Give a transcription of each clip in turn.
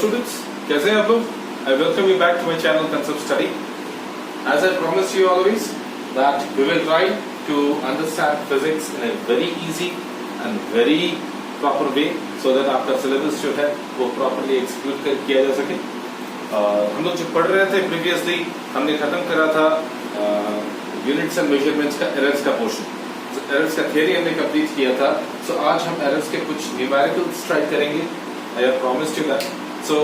students, कैसे हैं आप लोग? I welcome you back to my channel Concept Study. As I promised you always that we will try to understand physics in a very easy and very proper way so that आपका syllabus जो है वो properly execute किया जा सके. हम लोग जो पढ़ रहे थे previously हमने खत्म करा था units and measurements का errors का portion. एरर्स का थियरी हमने कंप्लीट किया था. सो आज हम एरर्स के कुछ न्यूमेरिकल्स ट्राई करेंगे. I have promised you that. So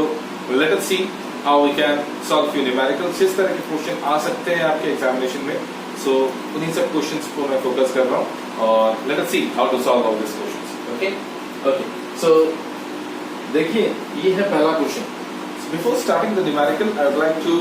let us see how we can solve few numericals. जिस तरह के क्वेश्चन आ सकते हैं आपके एग्जामिनेशन में, सो उन्हीं सब क्वेश्चंस को मैं फोकस कर रहा हूँ और let us see how to solve all this questions. Okay. So देखिए, ये है पहला question. Before starting the numerical, I would like to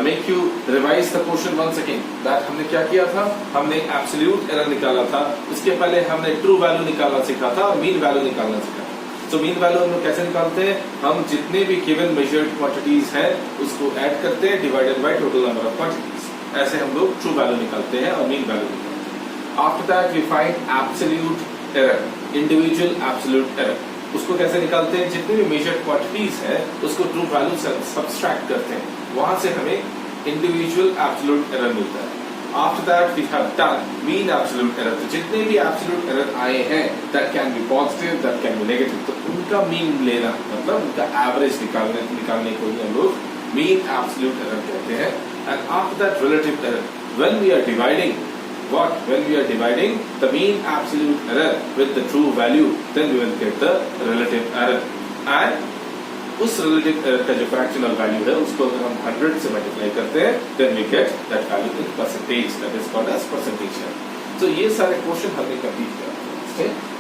make you revise the question once again. That हमने क्या किया था? हमने absolute error निकाला था. इसके पहले हमने true value निकालना सीखा था और mean value निकालना सीखा था. So mean value हम लोग कैसे निकालते हैं? हम जितने भी given measured quantities हैं उसको add करते हैं divided by total number of quantities. ऐसे हम लोग true value निकालते हैं और mean value निकालते हैं. After that we find absolute error, individual absolute error. उसको कैसे निकालते हैं? जितने भी मेजर्ड क्वांटिटीज है उसको ट्रू वैल्यू से सब्सट्रैक्ट करते हैं, वहां से हमें इंडिविजुअल एब्सोल्यूट एरर मिलता है. After that we have done mean absolute error. तो जितने भी एब्सोल्यूट एरर आए हैं that can be positive, that can be negative, तो उनका मीन लेना मतलब उनका एवरेज निकालने को ही हम लोग मीन एब्सोल्यूट एरर कहते हैं. And after that relative error. When we are dividing when we are dividing the mean absolute error with the true value, then we will get the relative error. And उस relative error का जो fractional value है उसको अगर हम 100 से multiply करते हैं then we get that value in percentage, that is called as percentage error. So ये सारे क्वेश्चन हमने कंप्लीट किया.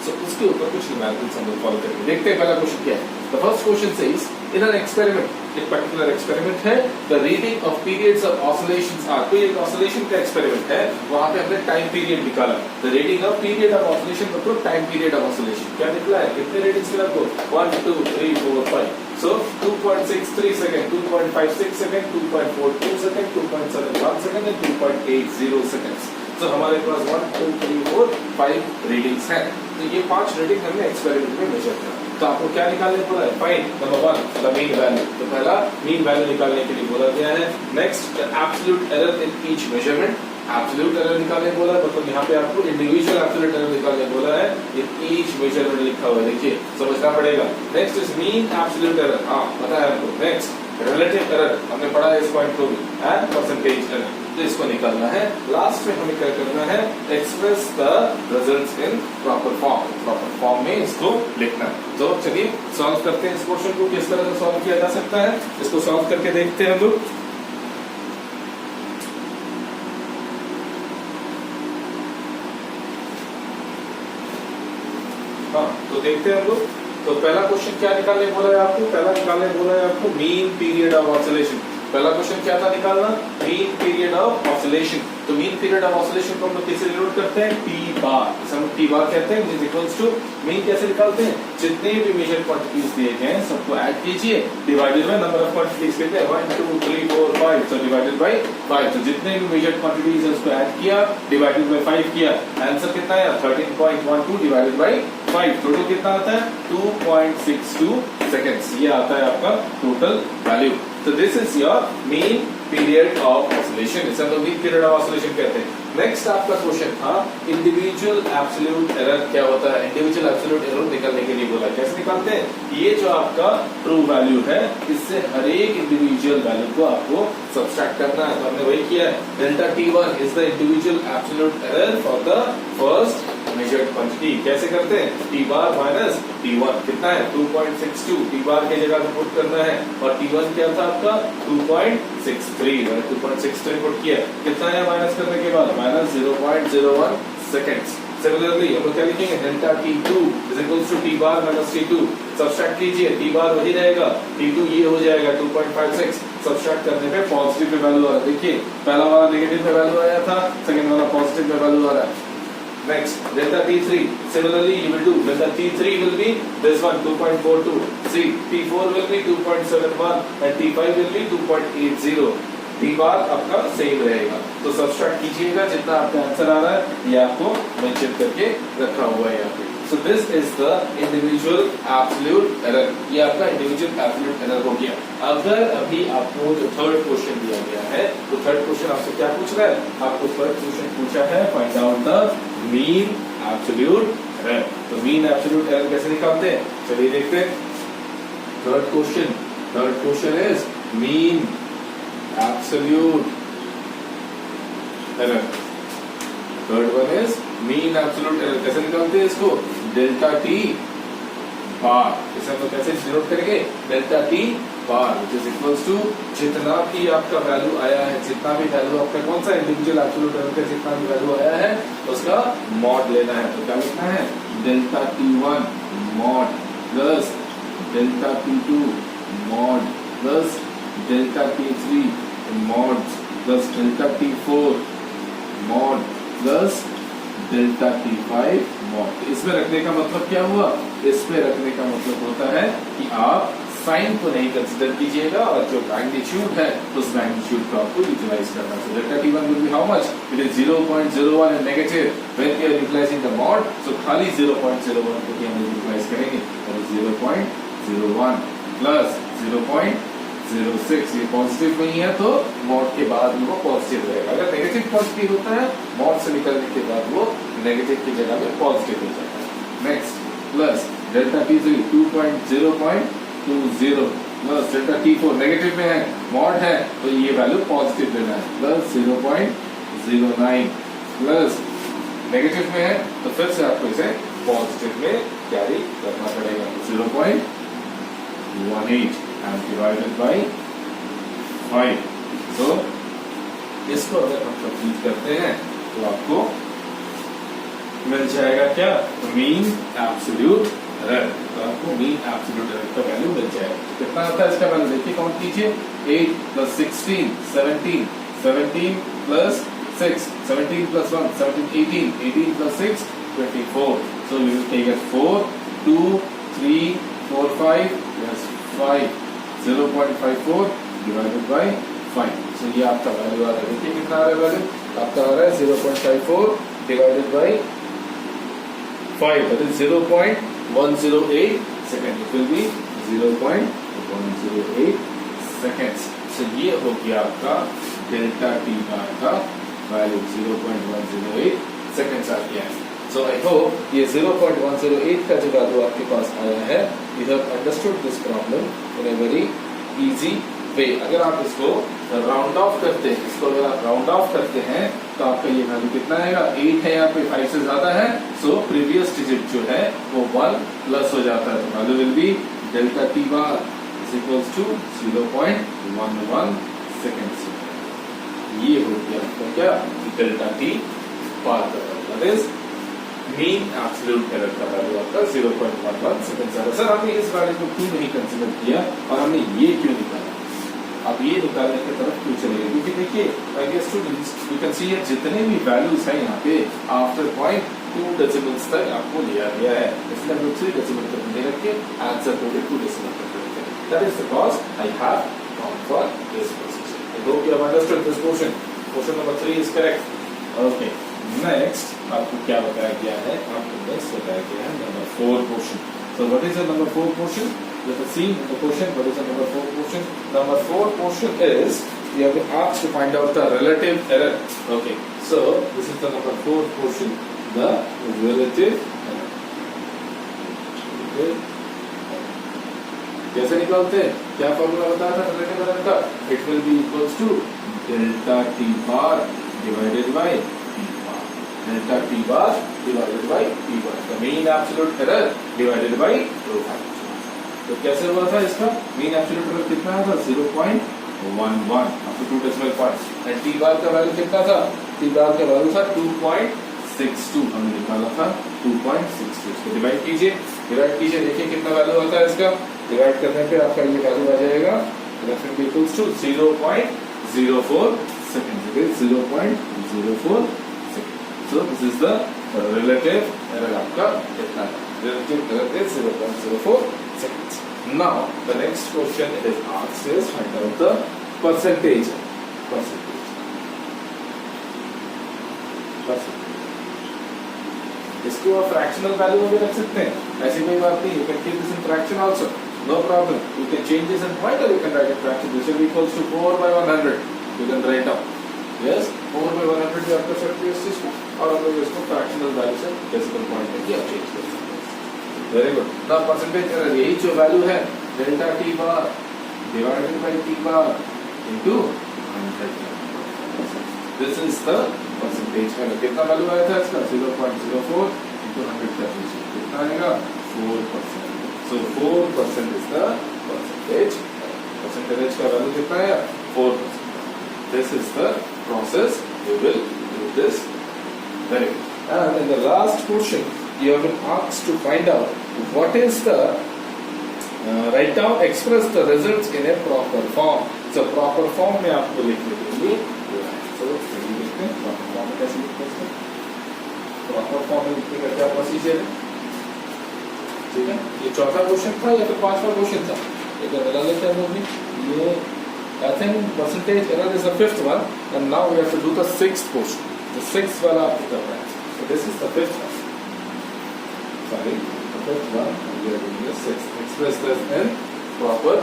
So उसके ऊपर कुछ न्यूमेरिकल्स हम लोग फॉलो करेंगे. देखते हैं पहला क्वेश्चन क्या है. The first question says in an experiment, एक particular experiment है, the reading of periods of oscillations are. कोई एक oscillation का experiment है, वहाँ पे हमने time period निकाला. The reading of period of oscillation मतलब time period of oscillation. क्या निकला है? कितने readings मिला आपको? 1, 2, 3, 4, 5. So 2.63 second, 2.56 second, 2.42 second, 2.71 second and 2.80 seconds. So हमारे पास 1, 2, 3, 4, 5 readings हैं. तो ये 5 रीडिंग हमने एक्सपेरिमेंट में मेजर किया. तो आपको क्या निकालने बोला है? Find number 1 the mean value. तो पहला मीन वैल्यू निकालने के लिए बोला गया है. Next the absolute error in each measurement. Absolute error निकालने बोला है, मतलब यहाँ पे आपको इंडिविजुअल एब्सोल्यूट एरर निकालने बोला है. इन ईच मेजरमेंट लिखा हुआ है, देखिए समझना पड़ेगा. Next is mean absolute error. हाँ पता है आपको. नेक्स्ट रिलेटिव एरर हमने पढ़ा है इस पॉइंट को भी. एंड परसेंटेज एरर, तो इसको निकालना है. लास्ट में हमें क्या करना है? Express the results in proper form. Proper form में इसको लिखना है. तो चलिए सॉल्व करते हैं इस क्वेश्चन को. किस तरह से सॉल्व किया जा सकता है इसको सॉल्व करके देखते हैं हम लोग. हाँ तो देखते हैं हम लोग. तो पहला क्वेश्चन क्या निकालने बोला है आपको? पहला निकालने बोला है आपको मीन पीरियड ऑफ ऑसिलेशन. पहला क्वेश्चन क्या था निकालना? Mean period of oscillation. तो मीन पीरियड ऑफ ऑसिलेशन को हम लोग कैसे डिनोट करते हैं? T bar. हम टी बार कहते हैं इज इक्वल्स टू मीन. कैसे निकालते हैं? जितने भी मेजर क्वांटिटीज दिए गए हैं सबको ऐड कीजिए divided by number of quantities. कितने? 1, 2, 3, 4, 5. तो डिवाइडेड बाय 5. तो जितने भी मेजर क्वांटिटीज है उसको ऐड किया डिवाइडेड बाय 5 किया. आंसर कितना आया? 13.12 डिवाइडेड बाय 5. टोटल कितना आता है? 2.62 सेकेंड्स. ये आता है आपका total value. So this is your mean period of oscillation. इसे हम लोग mean period of oscillation कहते हैं. नेक्स्ट आपका क्वेश्चन था इंडिविजुअल एब्सोल्यूट एरर क्या होता है. इंडिविजुअल एब्सोल्यूट एरर निकालने के लिए बोला. कैसे निकालते हैं? ये जो आपका ट्रू वैल्यू है इससे हर एक इंडिविजुअल वैल्यू को आपको सब्सट्रैक्ट करना है. तो हमने वही किया है. Delta T1 is the individual absolute error for the first measured quantity. कैसे करते हैं? T बार माइनस T1 कितना है? 2.62. T बार की जगह पुट करना है और T1 क्या था आपका? 2.63. 2.63 पुट किया. कितना है माइनस करने के बाद? Minus 0.01 seconds. सिमिलरली हम लोग क्या लिखेंगे? Delta T2 is equals to T bar minus T2. Subtract कीजिए. T बार वही रहेगा, T2 ये हो जाएगा 2.56. सब्सट्रैक्ट करने पे पॉजिटिव पे वैल्यू आ रहा है. देखिए पहला वाला नेगेटिव पे वैल्यू आया था, सेकंड वाला पॉजिटिव पे वैल्यू आ रहा है. Next, delta T3. Similarly, you will do delta T3 will be this one 2.42. See, T4 will be 2.71 and T5 will be 2.80. T बार आपका सेम रहेगा. तो सब्सट्रैक्ट कीजिएगा जितना आपका आंसर आ रहा है ये आपको मेंशन करके रखा हुआ है यहाँ पे. So this is the individual absolute error. ये आपका individual absolute error हो गया. अगर अभी आपको जो थर्ड क्वेश्चन दिया गया है, तो थर्ड क्वेश्चन आपसे क्या पूछ रहा है? आपको थर्ड क्वेश्चन पूछा है find out the mean absolute error. तो मीन एब्सोल्यूट एरर कैसे निकालते हैं? चलिए देखते हैं. Third question is mean absolute error. Third one is mean absolute error. कैसे निकालते हैं इसको? Delta T bar. इसे हम लोग कैसे डिनोट करेंगे? Delta T bar which is equals to जितना भी आपका वैल्यू आया है, जितना भी वैल्यू आपका कौन सा इंडिविजुअल एब्सोल्यूट एरर का जितना भी वैल्यू आया है उसका मॉड लेना है. तो क्या लिखना है? Delta T one mod plus delta T two mod plus delta T three mod plus delta T four mod plus delta T five mod. इसमें रखने का मतलब क्या हुआ? इसमें रखने का मतलब होता है कि आप साइन को नहीं कंसीडर कीजिएगा और जो मैग्नीट्यूड है उस मैग्नीट्यूड को आपको यूटिलाइज करना है. So delta T one will be how much? It is 0.01 and negative. When we are utilizing the mod, so खाली 0.01 को ही हम यूटिलाइज करेंगे. और 0.01 प्लस 0.06 ये पॉजिटिव नहीं है तो मॉड के बाद वो पॉजिटिव रहेगा. अगर नेगेटिव पॉजिटिव होता है, मॉड से निकलने के बाद वो नेगेटिव की जगह में पॉजिटिव हो जाता है. Next plus delta T three 2.0.20 plus delta T four negative में है, मॉड है तो ये वैल्यू पॉजिटिव लेना है. प्लस 0.09 प्लस नेगेटिव में है तो फिर से आपको इसे पॉजिटिव में कैरी करना पड़ेगा. 0.18 and divided by 5. So इसको अगर हम कंप्लीट करते हैं तो आपको मिल जाएगा क्या? Mean absolute error. तो आपको मीन एब्सोल्यूट एरर का वैल्यू मिल जाएगा. कितना आता है इसका वैल्यू? देखिए काउंट कीजिए. 8 plus 16 17 17 plus 6 17 plus 1 17 18 18 plus 6 24. So we will take it 4 2 3 4 5 plus 5 0.54 divided by 5. So ये आपका वैल्यू आ रहा है. देखिए कितना आ रहा है वैल्यू? आपका आ रहा है 0.54 divided by 5. That is 0.108 seconds. It will be 0.108 seconds. So ये हो गया आपका डेल्टा टी बार का वैल्यू 0.108 seconds आ गया है. So I hope ये 0.108 का जो वैल्यू आपके पास आया है, you have understood this problem in a very easy way. अगर आप इसको राउंड ऑफ करते हैं, तो आपका ये वैल्यू कितना आएगा? 8 है यहाँ पे, 5 से ज्यादा है, सो प्रीवियस डिजिट जो है वो 1 प्लस हो जाता है. तो value will be delta T bar is equals to 0.11 seconds. ये हो गया आपका क्या? डेल्टा टी बार का value. That is mean absolute error का वैल्यू आपका 0.11 सेकंड. सर हमने इस वैल्यू को क्यों नहीं कंसीडर किया और हमने ये क्यों निकाला? अब ये निकालने की तरफ क्यों चले गए? क्योंकि देखिए my dear students, you can see जितने भी वैल्यूज हैं यहाँ पे आफ्टर 0.2 डेसिमल्स तक आपको लिया गया है. इसलिए हम लोग 3 डेसिमल तक नहीं रखे, आंसर को 2 डेसिमल तक रखे. That is because I have gone for this procedure. I hope you have understood this question. Question number 3 is correct. Okay, next आपको क्या बताया गया है? आपको नेक्स्ट बताया गया है number 4 question. So what is the number 4 question? Let us see the question. What is the number 4 question? Number 4 question is we have been asked to find out the relative error. Okay, so this is the number 4 question. The relative error. Okay. कैसे निकालते हैं? क्या formula बताया था relative error का? It will be equals to delta t bar divided by t bar. Delta t bar divided by t bar. The mean absolute error divided by rho factor. तो कैसे हुआ था इसका? मीन एब्सोल्यूट एरर कितना आया था? 0.11 up to 2 decimal points. And T bar का value कितना था? टी बार का वैल्यू था 2.62. हमने निकाला था 2.62. इसको डिवाइड कीजिए. देखिए कितना वैल्यू आता है इसका. डिवाइड करने पे आपका ये वैल्यू आ जाएगा. Reference equals to 0.04 second. It is 0.04 second. So this is the relative error आपका कितना है? Relative error is 0.04 seconds. Now the next question it is asked is find out the percentage. इसको आप फ्रैक्शनल वैल्यू में भी रख सकते हैं, ऐसी कोई बात नहीं. You can keep this in fraction also, no problem. You can change this in point और you can write in fraction. This will be equals to 4/100. You can write down. Yes, 4/100 भी आप कर सकते हैं इस चीज को, और आप लोग इसको फ्रैक्शनल वैल्यू से डेसिमल पॉइंट में आप चेंज कर सकते हैं. Very good. Now percentage error, यही जो वैल्यू है delta T bar divided by T bar into 100. This is the percentage error. कितना वैल्यू आया था इसका? 0.04 into 100 कर लीजिए, कितना आएगा? 4%. So 4% is the percentage. Percentage का वैल्यू कितना है? 4%. This is the process. You will do this. Very good. And in the last portion, you have been asked to find out what is the write down, express the results in a proper form. So proper form में आपको लिखने के लिए so लिखते हैं proper form में कैसे लिखते हैं? प्रॉपर फॉर्म में लिखने का क्या प्रोसीजर है? ठीक है, ये चौथा क्वेश्चन था या फिर पांचवा क्वेश्चन था? एक बार बता लेते हैं लोग भी. ये I think percentage error is the fifth one, and now we have to do the sixth portion. The sixth वाला आपको करना है. So this is the fifth one. Sorry, the fifth one. We are doing the sixth. Express this in proper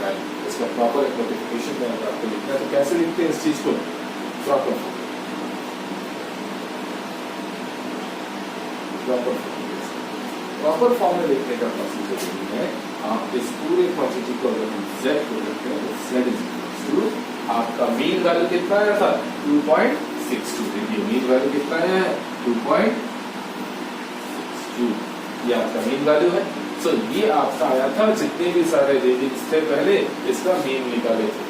value. इसका proper एक notification में आपको लिखना है. तो कैसे लिखते हैं इस चीज को? Proper form. प्रॉपर फॉर्म में लिखने का प्रोसीजर यही है. आप इस पूरे क्वांटिटी को अगर हम z को लिखते हैं तो z इज इक्वल्स टू आपका मीन वैल्यू कितना आया था? 2.62. देखिए मीन वैल्यू कितना आया है? 2.62. ये आपका मीन वैल्यू है. सो ये आपका आया था जितने भी सारे रीडिंग्स थे पहले इसका मीन निकाले थे.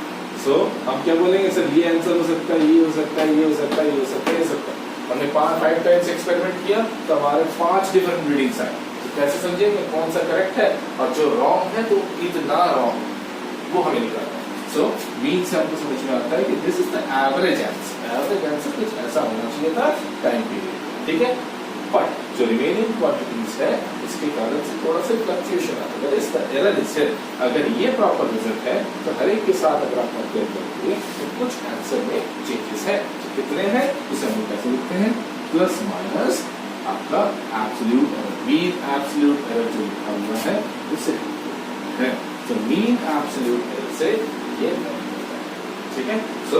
सो हम क्या बोलेंगे? सर ये आंसर हो सकता है, ये हो सकता है, ये हो सकता है, ये हो सकता है, ये हो सकता है. हमने 5 टाइम्स एक्सपेरिमेंट किया तो हमारे 5 डिफरेंट रीडिंग्स आए. तो कैसे समझेंगे कौन सा करेक्ट है और जो रॉन्ग है तो इतना रॉन्ग वो हमें निकालना है. सो मीन से हमको समझ में आता है कि this is the average answer. Average answer कुछ ऐसा होना चाहिए था टाइम पीरियड. ठीक है, बट जो रिमेनिंग क्वांटिटीज है इसके कारण से थोड़ा सा फ्लक्चुएशन आता है. इस एरर इज हियर. अगर ये प्रॉपर रिजल्ट है तो हर एक के साथ अगर आप कंपेयर करेंगे तो कुछ आंसर में चेंजेस है. कितने हैं उसे हम कैसे लिखते हैं? प्लस माइनस आपका absolute error, mean absolute error जो लिखा हुआ है उसे है. तो मीन एब्सोल्यूट एरर से ये ठीक है. सो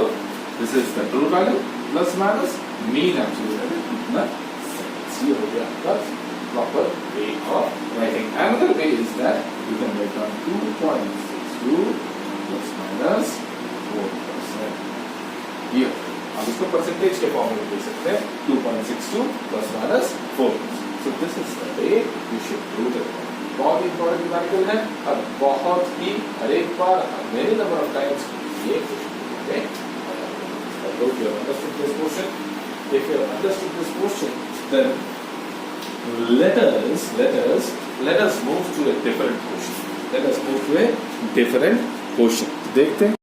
this is the true value plus minus mean absolute error कितना ये हो गया आपका proper way of writing. Another way is that you can write down 2.62 plus minus 4%. ये आप इसको परसेंटेज के फॉर्म में दे सकते हैं. 2.62 plus minus 4%. So this is the way you should do that. बहुत इंपॉर्टेंट न्यूमेरिकल है और बहुत ही हर एक बार मेनी नंबर ऑफ टाइम्स ये क्वेश्चन है. I hope you have understood this portion. If you have understood this portion, then let us move to a different portion. Let us move to a different portion. देखते हैं.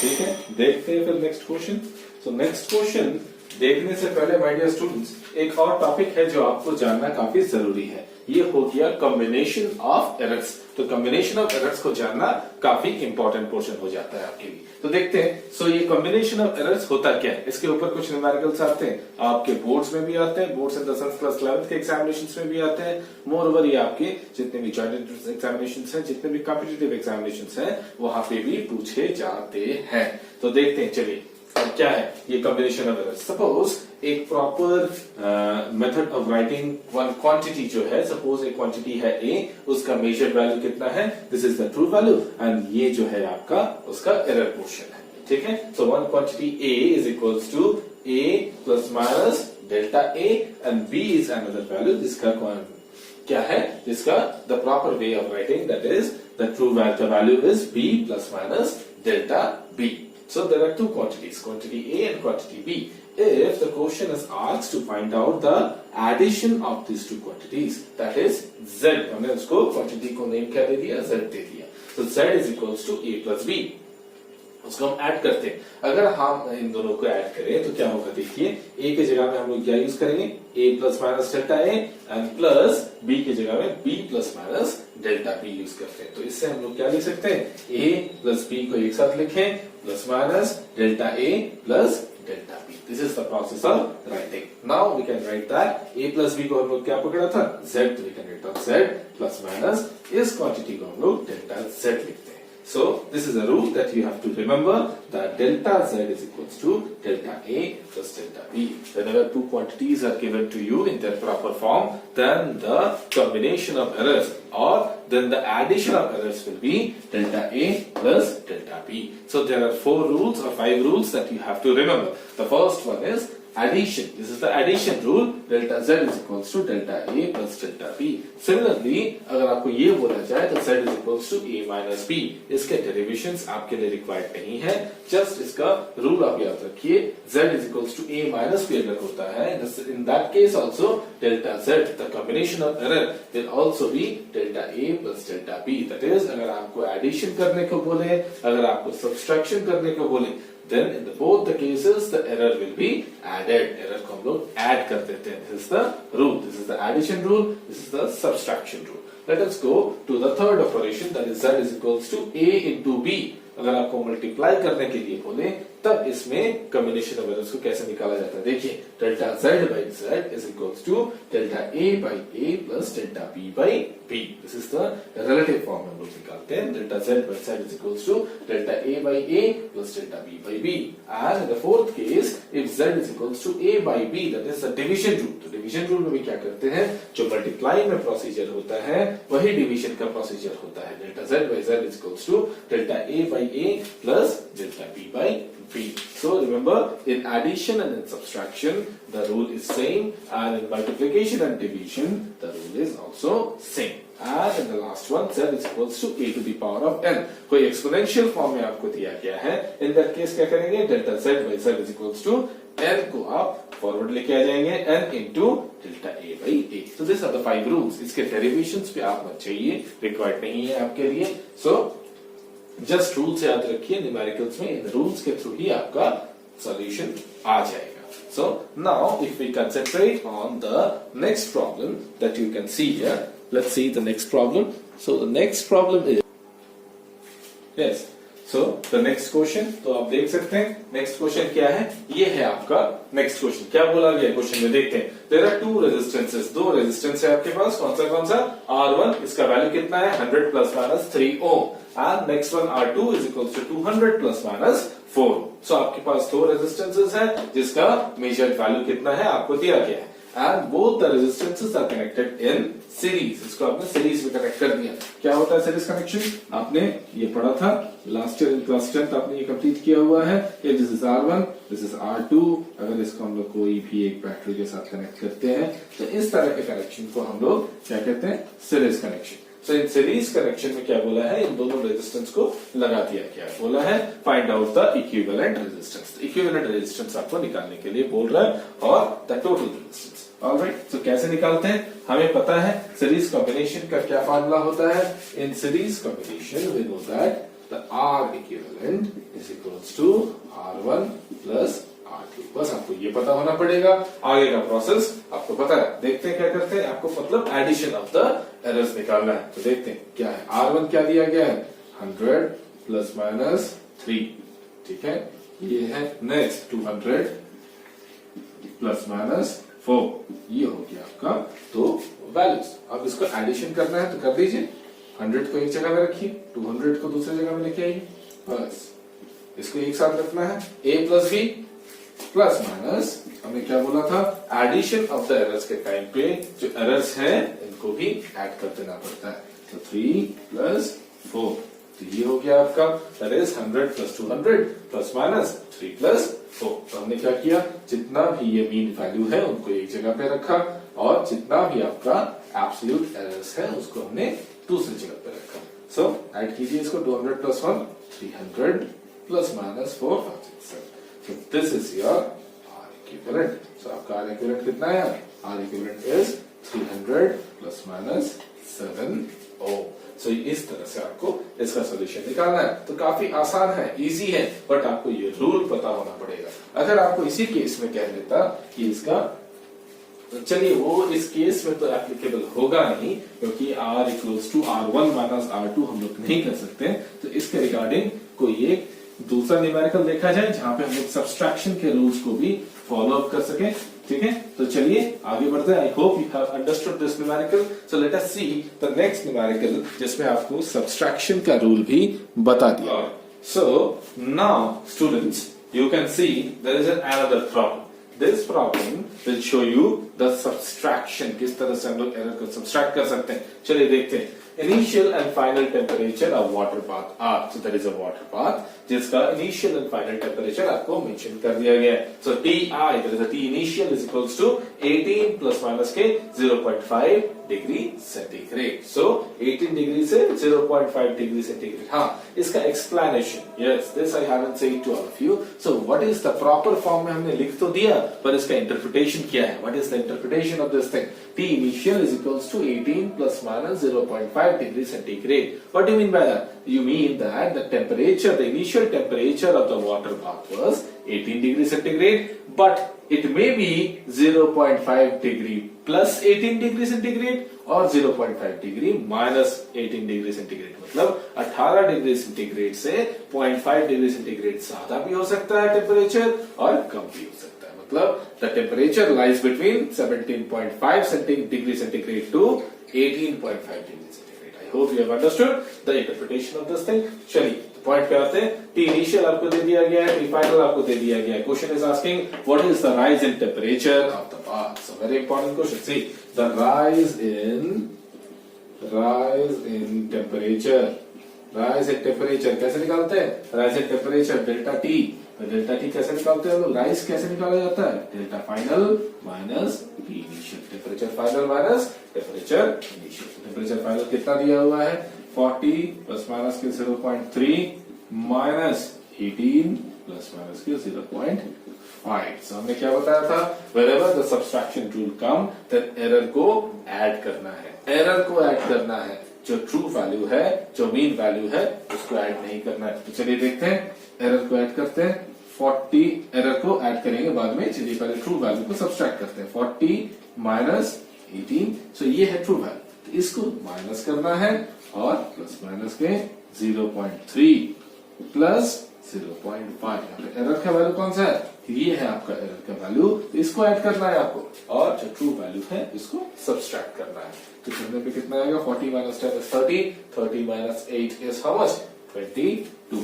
ठीक है, देखते हैं फिर next question. So next question देखने से पहले माय डियर स्टूडेंट्स एक और टॉपिक है जो आपको जानना काफी जरूरी है. ये हो गया कॉम्बिनेशन ऑफ एरर्स. तो कॉम्बिनेशन ऑफ एरर्स को जानना काफी इंपॉर्टेंट पोर्शन हो जाता है आपके लिए. तो देखते हैं. सो ये कॉम्बिनेशन ऑफ एरर्स होता क्या है? इसके ऊपर कुछ न्यूमेरिकल्स आते हैं, आपके बोर्ड्स में भी आते हैं, बोर्ड्स इन 10th क्लास 11th के एग्जामिनेशंस में भी आते हैं. मोर ओवर ये आपके जितने भी जॉइंट एंट्रेंस एग्जामिनेशंस हैं, जितने भी कॉम्पिटिटिव एग्जामिनेशंस हैं वहां पे भी पूछे जाते हैं. तो देखते हैं चलिए क्या है ये कॉम्बिनेशन ऑफ एरर्स. सपोज एक proper method of writing one quantity जो है, सपोज एक क्वांटिटी है ए, उसका मेजर्ड वैल्यू कितना है? This is the true value and ये जो है आपका उसका एरर पोर्शन है. ठीक है, so one quantity A is equals to A plus minus delta A and B is another value. जिसका क्या है? जिसका the proper way of writing that is the true value is B plus minus delta B. So there are two quantities, quantity A and quantity B. If the question is asked to find out the addition of these two quantities, that is Z. हमने उसको quantity को name क्या दे दिया? Z दे दिया. So Z is equals to A plus B. उसको हम add करते हैं. अगर हम इन दोनों को ऐड करें तो क्या होगा? देखिए A की जगह में हम लोग क्या यूज करेंगे? A plus minus delta A and plus B की जगह में B plus minus delta B use करते हैं. तो इससे हम लोग क्या लिख सकते हैं? A प्लस B को एक साथ लिखें plus minus delta A plus delta B. This is the process of writing. Now we can write that a plus b को हम लोग क्या पकड़ा था, z, तो we can write z plus minus इस क्वांटिटी को हम लोग डेल्टा z लिखते हैं. So this is a rule that you have to remember, that delta z is equals to delta a plus delta b. Whenever two quantities are given to you in their proper form, then the combination of errors or then the addition of errors will be delta a plus delta b. So there are 4 rules or 5 rules that you have to remember. The first one is addition. This is the addition rule. Delta z is equals to delta a plus delta b. Similarly, अगर आपको ये बोला जाए तो z is equals to a minus b. इसके derivations आपके लिए required नहीं है. जस्ट इसका रूल आप याद रखिए. z is equals to a minus b अगर होता है, in that case also delta z, the combination of error will also be delta a plus delta b. That is, अगर आपको एडिशन करने को बोले, अगर आपको सब्सट्रैक्शन करने को बोले, then in both the cases the error will be added. Error को हम लोग add कर देते हैं. This is the rule. This is the addition rule. This is the subtraction rule. Let us go to the third operation, that is z is equals to a into b. अगर आपको multiply करने के लिए बोले तब इसमें combination of errors को कैसे निकाला जाता है. देखिए, delta z by z is equals to delta a by a plus delta b by b. This is the relative form हम लोग निकालते हैं. Delta z by z is equals to delta a by a plus delta b by b. And in the fourth case, if z is equals to a by b, that is the division rule. तो division rule में भी क्या करते हैं, जो multiply में procedure होता है वही डिवीजन का प्रोसीजर होता है. Delta z by z is equals to delta a by a plus delta b by b. So remember, in addition and in subtraction the rule is same, and in multiplication and division the rule is also same. And in the last one, z is equals to a to the power of n. कोई exponential form में आपको दिया गया है. in that case क्या करेंगे, delta z by z is equals to n को आप फॉरवर्ड लेके आ जाएंगे, n into delta a by a. So these are the 5 rules. इसके डेरिवेशंस पे आप मत चाहिए, रिक्वायर्ड नहीं है आपके लिए. So जस्ट रूल्स याद रखिए. न्यूमेरिकल्स में इन रूल्स के थ्रू ही आपका सॉल्यूशन आ जाएगा. So now if we concentrate on the next problem that you can see here, let's see the next problem. So the next problem is, yes, so the next question, तो आप देख सकते हैं next question क्या है. ये है आपका नेक्स्ट क्वेश्चन. क्या बोला गया क्वेश्चन में, देखते हैं. There are 2 resistances. 2 रेजिस्टेंस है आपके पास. कौन सा R1, इसका वैल्यू कितना है, 100 plus minus 3 ohm. And next one R2 is equals to 200 plus minus 4. So आपके पास 2 रेजिस्टेंसेस है जिसका मेजर्ड वैल्यू कितना है आपको दिया गया है. And both the resistances are connected in series. इसको आपने सीरीज में कनेक्ट कर दिया. क्या होता है सीरीज कनेक्शन, आपने ये पढ़ा था last year in class 10th, आपने ये कंप्लीट किया हुआ है. This is R1, this is R2. अगर इसको हम लोग कोई भी एक बैटरी के साथ कनेक्ट करते हैं तो इस तरह के कनेक्शन को हम लोग क्या कहते हैं, series connection. So in series connection में क्या बोला है, इन दोनों रेजिस्टेंस को लगा दिया गया है. बोला है find out the equivalent resistance. Equivalent resistance आपको निकालने के लिए बोल रहा है, और द टोटल रेजिस्टेंस. ऑलराइट, तो कैसे निकालते हैं, हमें पता है सीरीज कॉम्बिनेशन का क्या फार्मूला होता है. In series combination we know that the R equivalent is equals to R1 plus R2. बस आपको ये पता होना पड़ेगा. आगे का प्रोसेस आपको पता है. देखते हैं क्या करते हैं. आपको मतलब एडिशन ऑफ द एरर्स निकालना है. तो देखते हैं क्या है. R1 क्या दिया गया है, 100 प्लस माइनस 3. ठीक है, ये है. Next 200 plus minus 4. ये हो गया आपका तो वैल्यूज. अब इसको एडिशन करना है तो कर दीजिए. 100 को एक जगह में रखिए, 200 को दूसरी जगह में लेके आइए. बस इसको एक साथ रखना है. a plus b plus minus, हमने क्या बोला था, एडिशन ऑफ द एरर्स के टाइम पे जो एरर्स हैं इनको भी ऐड कर देना पड़ता है. तो 3 प्लस 4, तो ये हो गया आपका, that is 100 plus 200 plus minus 3 plus 4. तो हमने क्या किया, जितना भी ये मीन वैल्यू है उनको एक जगह पे रखा, और जितना भी आपका एब्सोल्यूट एरर्स है उसको हमने दूसरी जगह पे रखा. सो ऐड कीजिए इसको. 200 plus 1 300 plus minus 4 5 6 7. So this is your R equivalent. So आपका R equivalent कितना है, R equivalent is 300 plus minus 7 ohm. So इस तरह से आपको इसका सॉल्यूशन निकालना है. तो काफी आसान है, इजी है, बट आपको ये रूल पता होना पड़ेगा. अगर आपको इसी केस में कह देता कि इसका, तो चलिए वो इस केस में तो एप्लीकेबल होगा नहीं, क्योंकि R equals to R1 minus R2 हम लोग नहीं कर सकते. तो इसके रिगार्डिंग कोई एक दूसरा न्यूमेरिकल देखा जाए जहां पे हम लोग सब्सट्रैक्शन के रूल्स को भी फॉलो अप कर सके। ठीक है, तो चलिए आगे बढ़ते हैं। I hope you have understood this numerical. So let us see the next numerical जिसमें आपको सब्सट्रैक्शन का रूल भी बता दिया। So now students, you can see there is another problem. This problem will show you the subtraction, किस तरह से हम लोग एरर को सब्सट्रैक्ट कर सकते हैं। चलिए देखते हैं। Initial and final temperature of water bath are, so there is a water bath जिसका initial and final temperature आपको मेंशन कर दिया गया है। So Ti, there is a T initial is equals to 18 plus minus के 0.5 degree centigrade. So 18 degree से 0.5 degree centigrade. हाँ, इसका explanation, yes, this I haven't said to all of you. So what is the proper form में हमने लिख तो दिया, पर इसका interpretation क्या है? What is the interpretation of this thing? T initial is equals to 18 plus minus 0.5 degree centigrade. What do you mean by that? You mean that the temperature, the initial temperature of the water bath was 18 degree centigrade, but it may be 0.5 degree plus 18 degree centigrade or 0.5 degree minus 18 degree centigrade. मतलब 18 degree centigrade से 0.5 degree centigrade ज्यादा भी हो सकता है temperature और कम भी हो सकता है। मतलब the temperature lies between 17.5 degree centigrade to 18.5 degree centigrade. I hope you have understood the interpretation of this thing. चलिए पॉइंट पे आते हैं। T initial आपको दे दिया गया है, T final आपको दे दिया गया है। Question is asking what is the rise in temperature of the bath? So very important question. See, the rise in temperature. Rise in temperature कैसे निकालते हैं? Rise in temperature delta T। Delta T कैसे निकालते हैं? Rise कैसे निकाला जाता है? Delta final minus T initial. Temperature final minus temperature initial. Temperature final कितना दिया हुआ है? 40 प्लस माइनस के 0.3 माइनस 18 प्लस माइनस के 0.5। सो हमने क्या बताया था? wherever the subtraction rule come, then error को ऐड करना है। एरर को ऐड करना है। जो ट्रू वैल्यू है, जो मीन वैल्यू है, उसको ऐड नहीं करना है। तो चलिए देखते हैं, एरर को ऐड करते हैं। 40 एरर को ऐड करेंगे बाद में। चलिए पहले ट्रू वैल्यू को सब्सट्रैक्ट करते हैं। 40 माइनस 18, सो ये है ट्रू वैल्यू। तो इसको माइनस करना है और प्लस माइनस के 0.3 प्लस 0.5। एरर का वैल्यू कौन सा है? ये है आपका एरर का वैल्यू। इसको ऐड करना है आपको और जो ट्रू वैल्यू है इसको सब्सट्रैक्ट करना है। तो करने पे कितना आएगा? 40 minus 10 is 30. 30 minus 8 is how much? 22.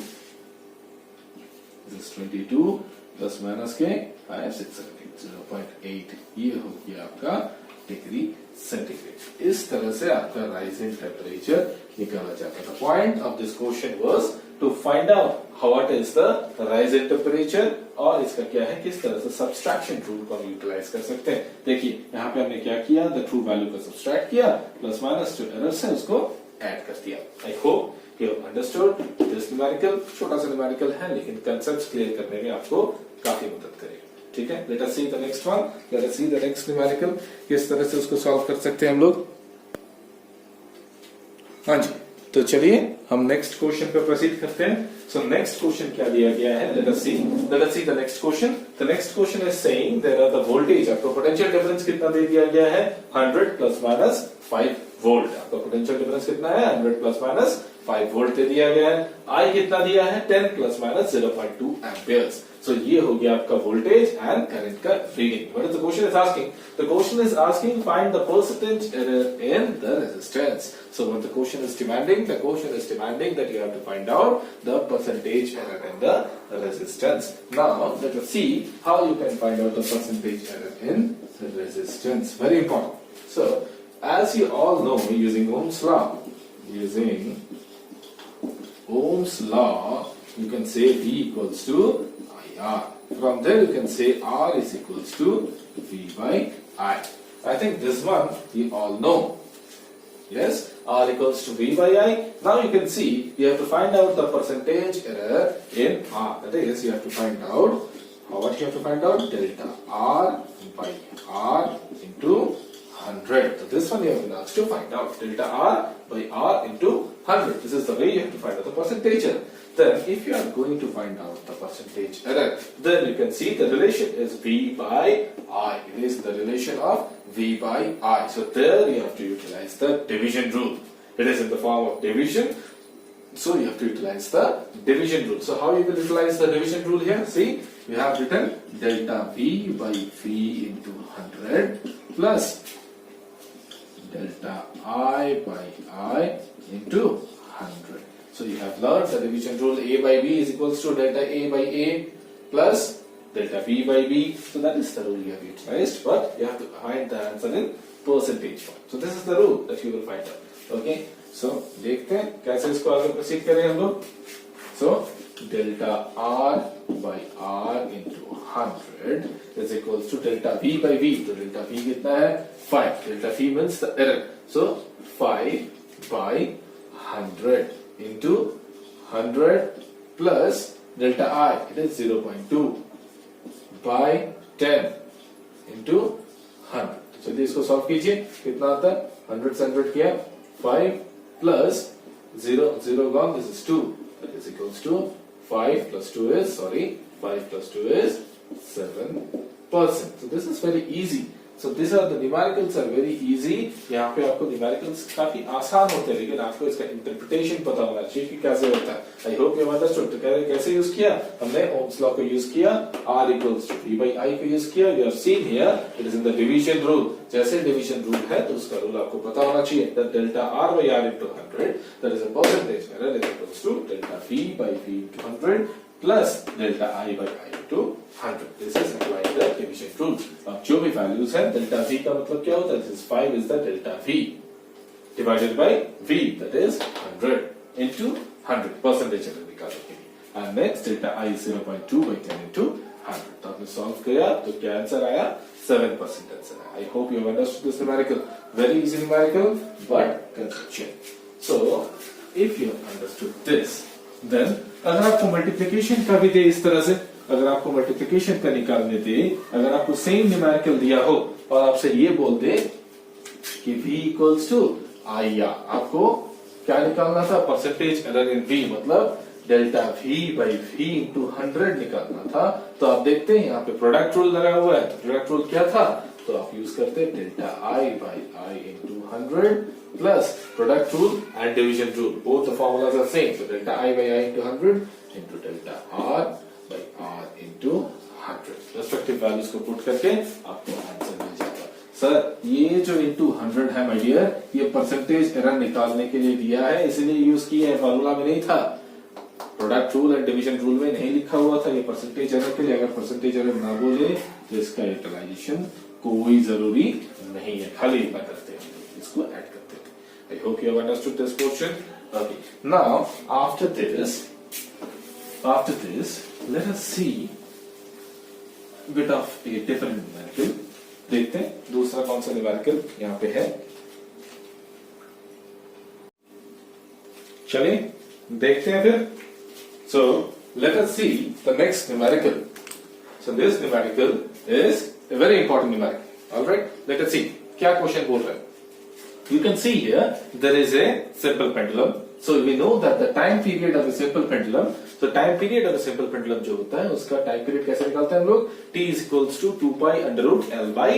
This is 22 plus minus के 5, 6, 7, 0.8। ये हो गया आपका डिग्री सेंटीग्रेड। इस तरह से आपका राइजिंग टेम्परेचर निकाला जाता है। The point of this question was to find out what is the rise in temperature और इसका क्या है, किस तरह से सब्सट्रैक्शन रूल को हम यूटिलाइज कर सकते हैं। देखिए यहाँ पे हमने क्या किया? द ट्रू वैल्यू को सब्सट्रैक्ट किया, प्लस माइनस जो एरर्स है उसको ऐड कर दिया। I hope you have understood this numerical. छोटा सा न्यूमेरिकल है लेकिन कंसेप्ट्स क्लियर करने में आपको काफी मदद करेगा। ठीक है, let us see the next one. Late us see the next numerical, किस तरह से उसको सॉल्व कर सकते हैं हम लोग। हाँ जी, तो चलिए हम नेक्स्ट क्वेश्चन पे प्रोसीड करते हैं। सो नेक्स्ट क्वेश्चन क्या दिया गया है? Let us see the next question. The next question is saying there are the voltage. आपको पोटेंशियल डिफरेंस कितना दे दिया गया है? 100 प्लस माइनस 5 वोल्ट। आपका पोटेंशियल डिफरेंस कितना है? 100 प्लस माइनस 5 वोल्ट दे दिया गया है। आई कितना दिया है? 10 प्लस माइनस 0.2 एम्पियर्स। सो ये हो गया आपका वोल्टेज एंड करंट का reading. What is the question is asking? The question is asking find the percentage error in the resistance. So what the question is demanding? The question is demanding that you have to find out the percentage error in the resistance. Now let us see how you can find out the percentage error in the resistance. Very important. So as you all know, using Ohm's law, you can say V equals to IR. From there you can say R is equals to V by I. I think this one you all know. Yes, R equals to V by I. Now you can see you have to find out the percentage error in R. That is, you have to find out what you have to find out? Delta R by R into 100. So this one you have been asked to find out. Delta R by R into 100. This is the way you have to find out the percentage error. Then if you are going to find out the percentage error, then you can see the relation is V by I. It is the relation of V by I. So there you have to utilize the division rule. It is in the form of division. So you have to utilize the division rule. So how you will utilize the division rule here? See, we have written delta V by V into 100 plus delta I by I into 100. So you have learned the division rule. A by B is equals to delta A by A plus delta B by B. So that is the rule you have utilized, but you have to find the answer in percentage form. So this is the rule that you will find out. Okay. So देखते हैं कैसे इसको आगे proceed करें हम लोग. So delta R by R into 100 is equals to delta V by V. तो delta V कितना है? 5. Delta V means the error. So 5 by 100 into 100 plus delta I, it is 0.2 by 10 into 100. चलिए इसको solve कीजिए. कितना आता है? 100 से 100 किया, 5 plus 0 gone, this is 2, that is equals to 5 plus 2 is 7%. So this is very easy. So these are the numericals are very easy. यहाँ पे आपको numericals काफी आसान होते हैं, लेकिन आपको इसका interpretation पता होना चाहिए कि कैसे होता है. I hope you understood. तो कैसे यूज किया हमने? Ohm's law को यूज किया, R equals to V by I को यूज किया. You have seen here it is in the division rule. जैसे division rule है तो उसका rule आपको पता होना चाहिए. That delta R by R into 100, that is a percentage error, is equals to delta V by V into 100 plus delta I by I into 100. This is applied the division rule. अब जो भी values है, delta V का मतलब क्या होता है? This is 5 is the delta V divided by V, that is 100 into 100 percentage error निकालने के लिए. And next delta I is 0.2 by 10 into 100. तो आपने solve किया तो क्या आंसर आया? 7% आंसर आया. I hope you have understood this numerical. Very easy numerical, but conceptual. So if you have understood this, then अगर आपको मल्टीप्लिकेशन का भी दे इस तरह से, अगर आपको मल्टीप्लिकेशन का निकालने दे, अगर आपको सेम न्यूमेरिकल दिया हो और आपसे ये बोल दे कि V equals to I R, आपको क्या निकालना था? परसेंटेज एरर इन V, मतलब delta V by V into 100 निकालना था. तो आप देखते हैं यहाँ पे प्रोडक्ट रूल लगा हुआ है. तो प्रोडक्ट रूल क्या था? तो आप यूज करते delta I by I into 100 plus product rule and division rule. Both the formulas are same. So delta I by I into 100 into delta R by R into 100. Respective values को put करके आपको answer मिल जाएगा. Sir ये जो into 100 है my dear, ये percentage error निकालने के लिए दिया है, इसलिए यूज किया है, फॉर्मूला में नहीं था. Product rule and division rule में नहीं लिखा हुआ था ये परसेंटेज एरर के लिए. अगर परसेंटेज एरर ना बोले तो इसका यूटिलाइजेशन कोई जरूरी नहीं है, खाली इतना करते हैं, इसको ऐड करते हैं. I hope you have understood this portion. Okay. Now, after this, let us see a bit of a different numerical. देखते हैं दूसरा कौन सा numerical यहाँ पे है. चलिए देखते हैं फिर. So, let us see the next numerical. So, this numerical is a very important numerical. All right. Let us see क्या क्वेश्चन बोल रहा है. You can see here there is a simple pendulum. So we know that the time period of a simple pendulum. So time period of a simple pendulum जो होता है उसका time period कैसे निकालते हैं हम लोग? T is equals to 2 pi under root L by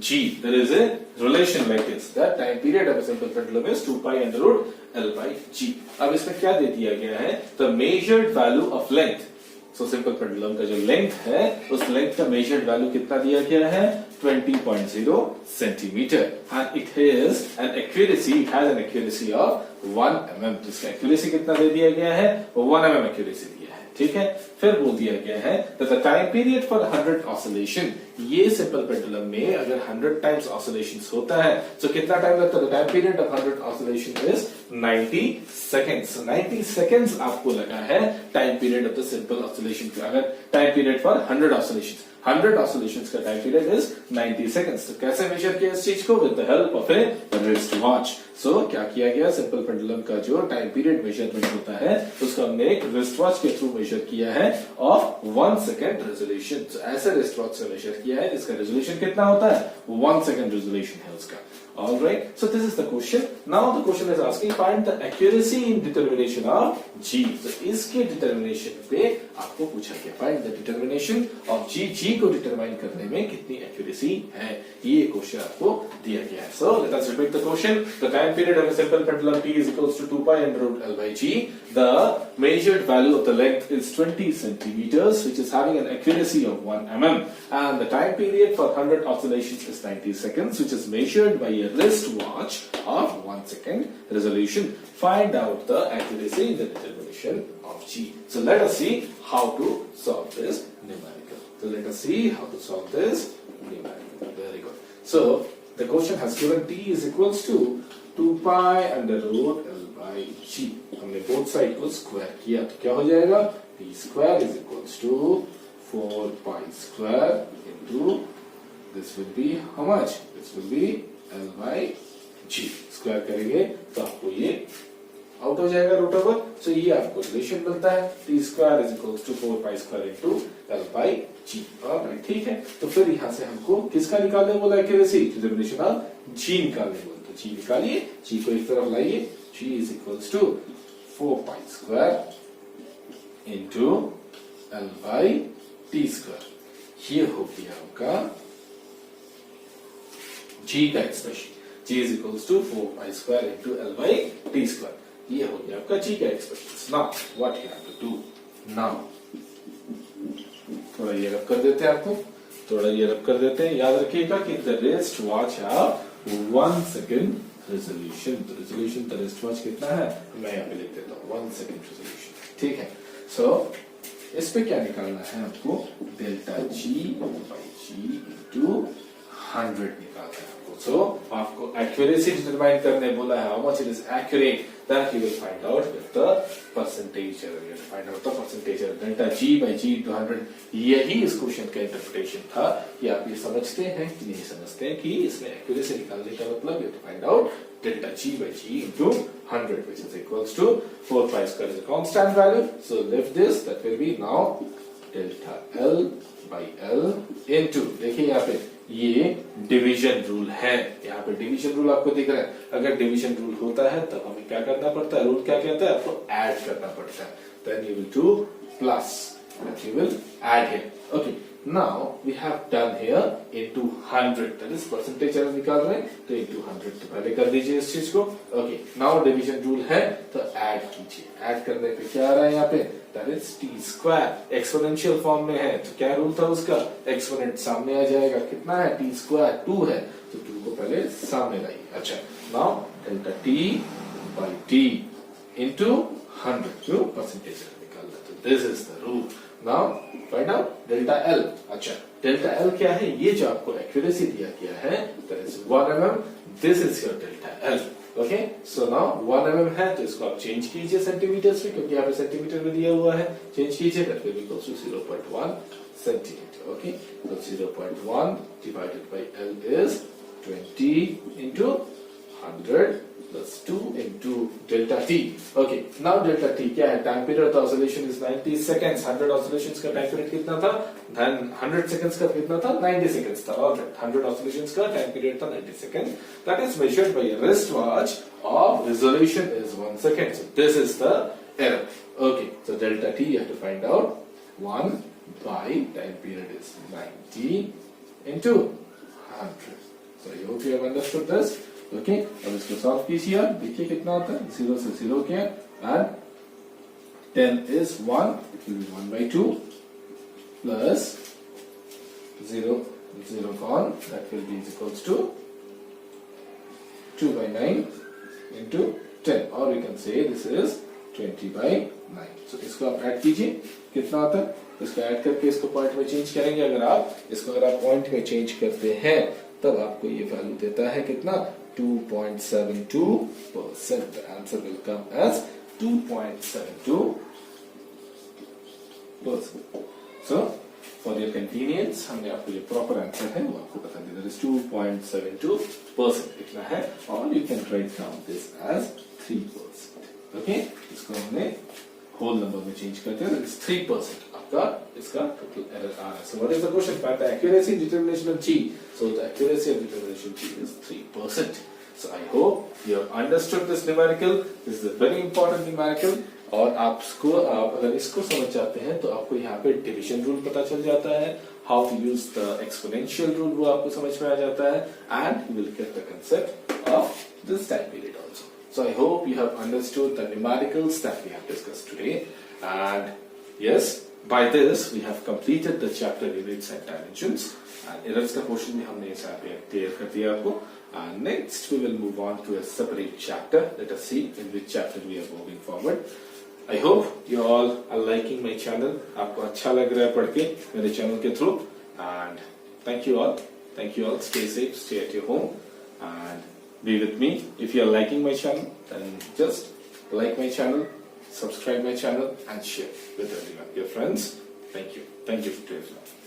G. There is a relation like this. That time period of a simple pendulum is 2 pi under root L by G. अब इसमें क्या दे दिया गया है? The measured value of length. So simple pendulum का जो length है उस length का measured value कितना दिया गया है? 20.0 centimeter. And it has an accuracy of 1 mm. जिसका accuracy कितना दे दिया गया है? 1 mm accuracy दिया है. ठीक है. फिर बोल दिया गया है that the time period for 100 oscillation. ये simple pendulum में अगर 100 times oscillations होता है तो कितना टाइम लगता है? The time period of 100 oscillation is 90 seconds. So 90 seconds आपको लगा है time period of the simple oscillation. अगर time period for 100 oscillations. 100 oscillations का time period is 90 seconds. तो कैसे मेजर किया इस चीज को? With the help of a wristwatch. So क्या किया गया? सिंपल पेंडुलम का जो टाइम पीरियड मेजरमेंट होता है उसको हमने एक wristwatch के थ्रू मेजर किया है ऑफ 1 सेकेंड रेजोल्यूशन. So ऐसे wristwatch से मेजर किया है जिसका रेजोल्यूशन कितना होता है? 1 सेकेंड रेजोल्यूशन है उसका. All right. So this is the question. Now the question is asking find the accuracy in determination of G. तो इसके determination पे आपको पूछा गया find the determination of G. G को determine करने में कितनी accuracy है, ये question आपको दिया गया है. So let us repeat the question. The time period of a simple pendulum T is equals to 2 pi under root L by G. The measured value of the length is 20 centimeters, which is having an accuracy of 1 mm, and the time period for 100 oscillations is 90 seconds, which is measured by a wristwatch of 1 second resolution. Find out the accuracy in the determination of G. So let us see how to solve this numerical. Very good. So the question has given T is equals to 2 pi under root L by G. हमने both side को square किया तो क्या हो जाएगा? T square is equals to 4 pi square into this will be how much? This will be L by G. Square करेंगे तो आपको ये आउट हो जाएगा रूट ओवर. सो ये आपको रिलेशन मिलता है T square is equals to 4 pi square into L by G. Alright, ठीक है. तो फिर यहाँ से हमको किसका निकालने बोला एक्यूरेसी? डिटरमिनेशन ऑफ G निकालने बोला. तो G निकालिए, G को एक तरफ लाइए. G is equals to 4 pi square into L by T square. ये हो गया आपका G का expression. G is equals to 4 pi square into L by T square. ये हो गया आपका G का expression. Now what you have to do? Now थोड़ा ये रब कर देते हैं आपको, थोड़ा ये रब कर देते हैं. याद रखिएगा कि the wrist watch have 1 second resolution. तो resolution the wrist watch कितना है मैं यहाँ पे लिख देता हूँ 1 second resolution. ठीक है. So इस पे क्या निकालना है आपको? Delta G by G into 100 निकालना है. So आपको accuracy determine करने बोला है. How much it is accurate, that you will find out with the percentage error. You have to find out the percentage error. Delta G by G into 100. यही इस question का interpretation था. कि आप ये समझते हैं कि नहीं समझते हैं कि इसमें accuracy निकालने का मतलब you have to find out delta G by G into 100, which is equals to 4 pi square is a constant value. So lift this, that will be now delta L by L into, देखिए यहाँ पे ये division rule है. यहाँ पे division rule आपको दिख रहा है. अगर डिवीजन रूल होता है तब हमें क्या करना पड़ता है? रूल क्या कहता है? आपको ऐड करना पड़ता है. Then you will do plus, you will add here. Okay, now we have done here into 100, that is percentage error निकाल रहे हैं तो इनटू 100 तो पहले कर दीजिए इस चीज को. ओके, नाउ डिवीजन रूल है तो ऐड कीजिए. ऐड करने पे क्या आ रहा है यहाँ पे? That is T square. Exponential form में है तो क्या रूल था उसका? एक्सपोनेंट सामने आ जाएगा. कितना है? टी स्क्वायर 2 है तो 2 को पहले सामने लाइए. अच्छा, now delta T by T into 100 जो परसेंटेज निकालना. तो this is the rule. Now find out delta L. अच्छा, डेल्टा एल क्या है? ये जो आपको एक्यूरेसी दिया गया है that is 1 mm. This is your delta L. Okay, so now 1 mm है तो इसको आप चेंज कीजिए सेंटीमीटर्स में, क्योंकि यहाँ पे सेंटीमीटर में दिया हुआ है. चेंज कीजिए, that will be equals to 0.1 centimetre. Okay, तो 0.1 divided by L is 20 into 100 plus 2 into delta t. Okay, now delta t क्या है? Time period of oscillation is 90 seconds. 100 oscillations का टाइम पीरियड कितना था? 100 सेकंड्स का कितना था? 90 सेकंड्स था. ऑलराइट, 100 ऑसिलेशंस का टाइम पीरियड था 90 second. That is measured by a wrist watch of resolution is 1 second. So this is the error. Okay, so delta t you have to find out 1 by time period is 90 into 100. So I hope you have understood this. Okay, अब इसको solve कीजिए. देखिए कितना होता है. 0 से 0 किया and 10 is 1, it will be 1 by 2 plus 0 gone, that will be equals to 2 by 9 into 10, or we can say this is 20 by 9. So इसको आप ऐड कीजिए. कितना आता है? इसको ऐड करके इसको पॉइंट में चेंज करेंगे. अगर आप पॉइंट में चेंज करते हैं तब आपको ये वैल्यू देता है कितना? 2.72%. The answer will come as 2.72%. So for your convenience हमने आपको ये प्रॉपर आंसर है वो आपको बता दिया. That is 2.72% इतना है. और you can write down this as 3%. Okay, इसको हमने होल नंबर में चेंज करते हैं. That is 3% आपका इसका टोटल एरर आ रहा है. So what is the question? Find the accuracy and determination of G. So the accuracy and determination of G is 3%. So I hope you have understood this numerical. This is a very important numerical. और आप अगर इसको समझ जाते हैं तो आपको यहाँ पे डिविजन रूल पता चल जाता है. How to use the exponential rule वो आपको समझ में आ जाता है. And you will get the concept of this time period also. So I hope you have understood the numericals that we have discussed today. And yes, by this we have completed the chapter units and dimensions. And errors का portion भी हमने इस पे clear कर दिया आपको. And next we will move on to a separate chapter. Let us see in which chapter we are moving forward. I hope you all are liking my channel. आपको अच्छा लग रहा है पढ़ के मेरे channel के through. And thank you all. Thank you all. Stay safe. Stay at your home. And be with me. If you are liking my channel, then just like my channel, subscribe my channel, and share with everyone, your friends. Thank you. Thank you for today.